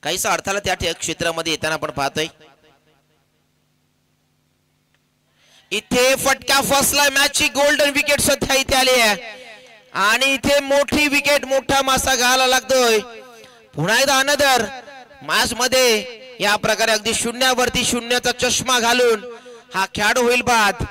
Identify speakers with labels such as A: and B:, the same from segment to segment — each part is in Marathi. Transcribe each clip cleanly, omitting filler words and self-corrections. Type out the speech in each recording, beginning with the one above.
A: काहीसा अडथळा त्या क्षेत्रामध्ये येताना आपण पाहतोय। इथे फटका फसला, मॅचची गोल्डन विकेट सध्या इथे आली आहे आणि इथे मोठी विकेट, मोठा मासा घालायला लागतोय। पुन्हा एकदा अनदर मॅच मध्ये या प्रकारे अगदी शून्यावरती शून्याचा चष्मा घालून हा खेळाडू होईल बाद।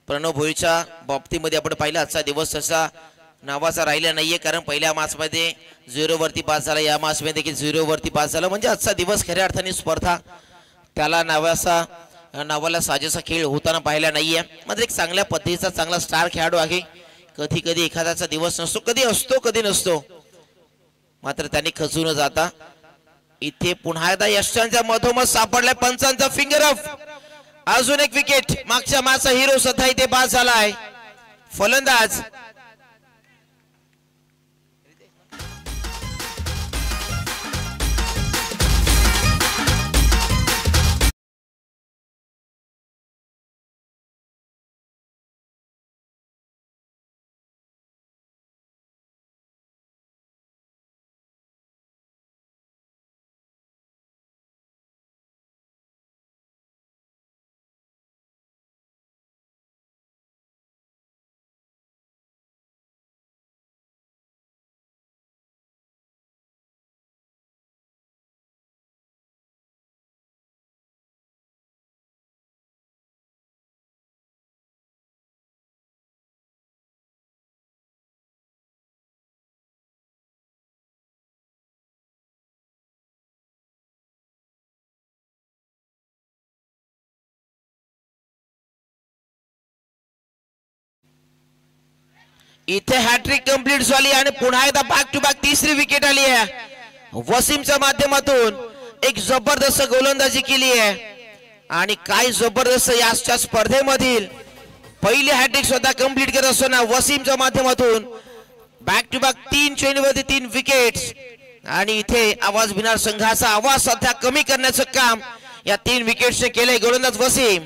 A: प्रणव भोईच्या बाबतीमध्ये आपण पाहिलं आजचा दिवस तसा नावाचा राहिला नाहीये, कारण पहिल्या मॅच मध्ये 0 वरती पास झाला, या मॅच मध्ये देखील 0 वरती पास झाला। म्हणजे आजचा दिवस खऱ्या अर्थाने स्पर्धा त्याला नावाला साजेसा खेळ होताना पाहिला नाहीये। मात्र एक चांगल्या पद्धतीचा चांगला स्टार खेळाडू आहे। कधी कधी एखाद्याचा दिवस नसतो, कधी असतो कधी नसतो, मात्र त्यांनी खचू न जाता इथे पुन्हा एकदा यशांच्या मधोमध सापडलाय पंचांचा फिंगर ऑफ। अजून एक विकेट, मागच्या मॅचचा हिरो सध्या इथे बाद झालाय फलंदाज। इथे हॅट्रिक कंप्लीट झाली आणि पुन्हा एकदा बॅक टू बॅक तिसरी विकेट आली आहे। वसीमच्या माध्यमातून एक जबरदस्त गोलंदाजी केली आहे आणि काय जबरदस्त याच्या स्पर्धेमधील पहिली हॅट्रिक स्वतः कंप्लीट करत असताना वसीमच्या माध्यमातून बॅक टू बॅक 3 चेंडूवरती 3 विकेट्स आणि इथे आवाज भिनार संघाचा आवाज सध्या कमी करण्याचं काम या 3 विकेट्सने केले गोलंदाज वसीम।